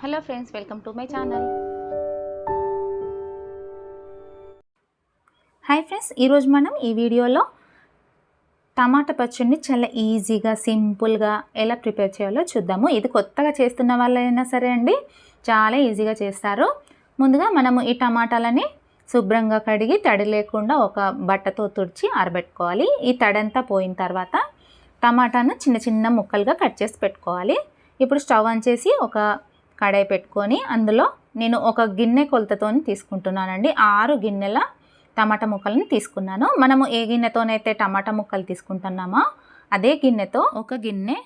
Hello friends, welcome to my channel. Hi friends, ఈరోజు మనం ఈ వీడియోలో టమాటా పచ్చడిని చాలా ఈజీగా సింపుల్గా ఎలా ప్రిపేర్ చేయాలో చూద్దాము. ఇది కొత్తగా చేస్తున్న వాళ్ళైనా సరే అండి చాలా ఈజీగా చేస్తారు. ముందుగా మనము ఈ టమాటాలని శుభ్రంగా కడిగి తడి లేకుండా ఒక బట్టతో తుడిచి ఆరబెట్టుకోవాలి. ఈ తడంతా పోయిన తర్వాత టమాటాను చిన్న చిన్న ముక్కలుగా కట్ చేసి పెట్టుకోవాలి. ఇప్పుడు స్టవ్ ఆన్ చేసి ఒక కడాయి పెట్టుకొని అందులో నేను ఒక గిన్నె కొలతతో తీసుకుంటున్నానండి. 6 గిన్నెల టమాటా ముక్కలను తీసుకున్నాను. మనము ఏ గిన్నెతోనైతే టమాటా ముక్కలు తీసుకుంటున్నామో అదే గిన్నెతో ఒక గిన్నె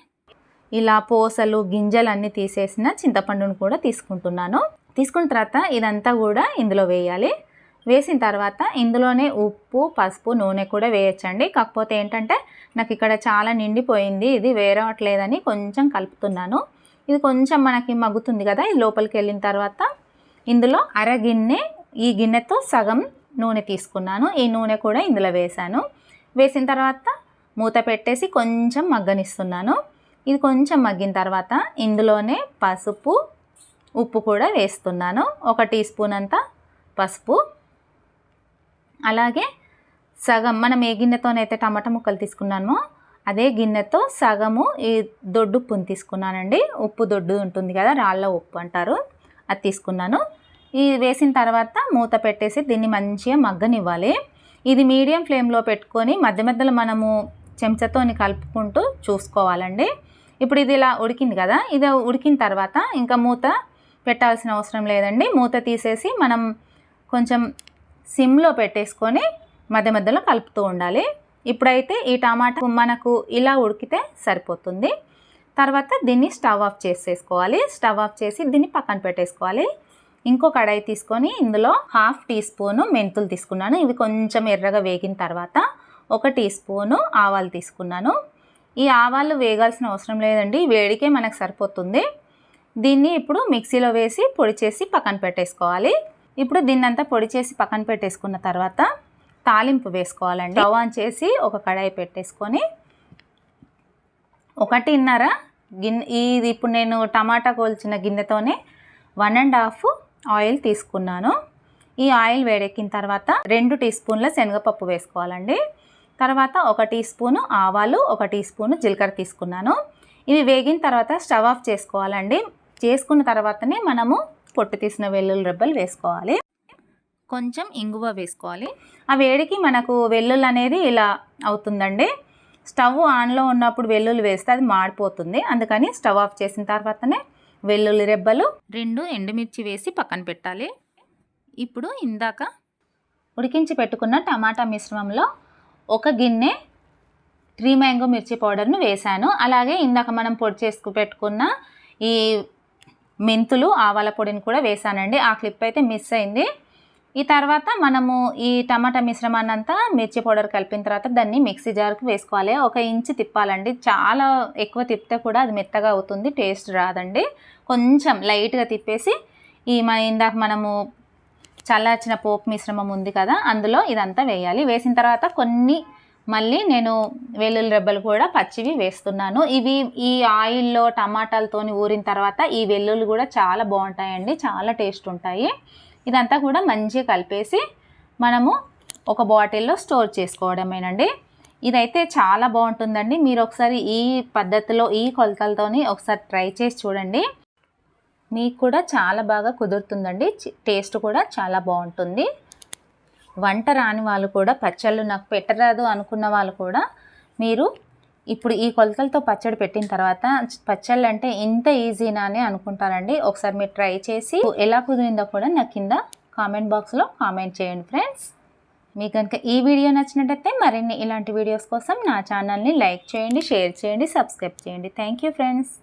ఇలా పోసలు గింజలు అన్నీ తీసేసిన చింతపండును కూడా తీసుకుంటున్నాను. తీసుకున్న తర్వాత ఇదంతా కూడా ఇందులో వేయాలి. వేసిన తర్వాత ఇందులోనే ఉప్పు, పసుపు, నూనె కూడా వేయచ్చండి. కాకపోతే ఏంటంటే నాకు ఇక్కడ చాలా నిండిపోయింది, ఇది వేరవట్లేదని కొంచెం కలుపుతున్నాను. ఇది కొంచెం మనకి మగ్గుతుంది కదా, ఇది లోపలికి వెళ్ళిన తర్వాత ఇందులో అరగిన్నె, ఈ గిన్నెతో సగం నూనె తీసుకున్నాను. ఈ నూనె కూడా ఇందులో వేసాను. వేసిన తర్వాత మూత పెట్టేసి కొంచెం మగ్గనిస్తున్నాను. ఇది కొంచెం మగ్గిన తర్వాత ఇందులోనే పసుపు, ఉప్పు కూడా వేస్తున్నాను. 1 టీ స్పూన్ అంత పసుపు, అలాగే సగం మనం ఏ గిన్నెతోనైతే టమాటా ముక్కలు తీసుకున్నామో అదే గిన్నెతో సగము ఈ దొడ్డు ఉప్పుని తీసుకున్నానండి. ఉప్పు దొడ్డు ఉంటుంది కదా, రాళ్ళ ఉప్పు అంటారు, అది తీసుకున్నాను. ఇది వేసిన తర్వాత మూత పెట్టేసి దీన్ని మంచిగా మగ్గనివ్వాలి. ఇది మీడియం ఫ్లేమ్లో పెట్టుకొని మధ్య మధ్యలో మనము చెంచాతోని కలుపుకుంటూ చూసుకోవాలండి. ఇప్పుడు ఇది ఇలా ఉడికింది కదా, ఇది ఉడికిన తర్వాత ఇంకా మూత పెట్టాల్సిన అవసరం లేదండి. మూత తీసేసి మనం కొంచెం సిమ్లో పెట్టేసుకొని మధ్య మధ్యలో కలుపుతూ ఉండాలి. ఇప్పుడైతే ఈ టమాటా మనకు ఇలా ఉడికితే సరిపోతుంది. తర్వాత దీన్ని స్టవ్ ఆఫ్ చేసేసుకోవాలి. స్టవ్ ఆఫ్ చేసి దీన్ని పక్కన పెట్టేసుకోవాలి. ఇంకో కడాయి తీసుకొని ఇందులో 1/2 టీ స్పూను మెంతులు తీసుకున్నాను. ఇవి కొంచెం ఎర్రగా వేగిన తర్వాత 1 టీ స్పూను ఆవాలు తీసుకున్నాను. ఈ ఆవాలు వేగాల్సిన అవసరం లేదండి, వేడికే మనకు సరిపోతుంది. దీన్ని ఇప్పుడు మిక్సీలో వేసి పొడి చేసి పక్కన పెట్టేసుకోవాలి. ఇప్పుడు దీన్నంతా పొడి చేసి పక్కన పెట్టేసుకున్న తర్వాత తాలింపు వేసుకోవాలండి. స్టవ్ ఆన్ చేసి ఒక కడాయి పెట్టేసుకొని 1.5 గిన్నె, ఇది ఇప్పుడు నేను టమాటా కోల్చిన గిన్నెతోనే 1.5 ఆయిల్ తీసుకున్నాను. ఈ ఆయిల్ వేడెక్కిన తర్వాత 2 టీ స్పూన్ల శనగపప్పు వేసుకోవాలండి. తర్వాత 1 టీ స్పూను ఆవాలు, 1 టీ స్పూను జీలకర్ర తీసుకున్నాను. ఇవి వేగిన తర్వాత స్టవ్ ఆఫ్ చేసుకోవాలండి. చేసుకున్న తర్వాతనే మనము పొట్టు తీసిన వెల్లుల్లి రెబ్బలు వేసుకోవాలి. కొంచెం ఇంగువ వేసుకోవాలి. ఆ వేడికి మనకు వెల్లుల్లి అనేది ఇలా అవుతుందండి. స్టవ్ ఆన్లో ఉన్నప్పుడు వెల్లుల్లి వేస్తే అది మాడిపోతుంది. అందుకని స్టవ్ ఆఫ్ చేసిన తర్వాతనే వెల్లుల్లి రెబ్బలు, 2 ఎండుమిర్చి వేసి పక్కన పెట్టాలి. ఇప్పుడు ఇందాక ఉడికించి పెట్టుకున్న టమాటా మిశ్రమంలో 1 గిన్నె 3 మ్యాంగో మిర్చి పౌడర్ను వేశాను. అలాగే ఇందాక మనం పొడి చేసుకు పెట్టుకున్న ఈ మెంతులు, ఆవాల పొడిని కూడా వేశానండి. ఆ క్లిప్ అయితే మిస్ అయింది. ఈ తర్వాత మనము ఈ టమాటా మిశ్రమాన్ని అంతా మిర్చి పౌడర్ కలిపిన తర్వాత దాన్ని మిక్సీ జార్కి వేసుకోవాలి. 1 ఇంచు తిప్పాలండి. చాలా ఎక్కువ తిప్పితే కూడా అది మెత్తగా అవుతుంది, టేస్ట్ రాదండి. కొంచెం లైట్గా తిప్పేసి ఈ ఇందాక మనము చల్లార్చిన పోపు మిశ్రమం ఉంది కదా, అందులో ఇదంతా వేయాలి. వేసిన తర్వాత కొన్ని మళ్ళీ నేను వెల్లుల్లి రెబ్బలు కూడా పచ్చివి వేస్తున్నాను. ఇవి ఈ ఆయిల్లో టమాటాలతోని ఊరిన తర్వాత ఈ వెల్లుల్లి కూడా చాలా బాగుంటాయండి, చాలా టేస్ట్ ఉంటాయి. ఇదంతా కూడా మంచిగా కలిపేసి మనము ఒక బాటిల్లో స్టోర్ చేసుకోవడమేనండి. ఇదైతే చాలా బాగుంటుందండి. మీరు ఒకసారి ఈ పద్ధతిలో ఈ కొలతలతోని ఒకసారి ట్రై చేసి చూడండి, మీకు కూడా చాలా బాగా కుదురుతుందండి. టేస్ట్ కూడా చాలా బాగుంటుంది. వంట రాని వాళ్ళు కూడా, పచ్చళ్ళు నాకు పెట్టరాదు అనుకున్న వాళ్ళు కూడా మీరు ఇప్పుడు ఈ కొలతలతో పచ్చడి పెట్టిన తర్వాత పచ్చళ్ళు అంటే ఇంత ఈజీనా అని అనుకుంటారండి. ఒకసారి మీరు ట్రై చేసి ఎలా కుదిరిందో కూడా నాకు కింద కామెంట్ బాక్స్లో కామెంట్ చేయండి ఫ్రెండ్స్. మీకు కనుక ఈ వీడియో నచ్చినట్టయితే మరిన్ని ఇలాంటి వీడియోస్ కోసం నా ఛానల్ని లైక్ చేయండి, షేర్ చేయండి, సబ్స్క్రైబ్ చేయండి. Thank you friends.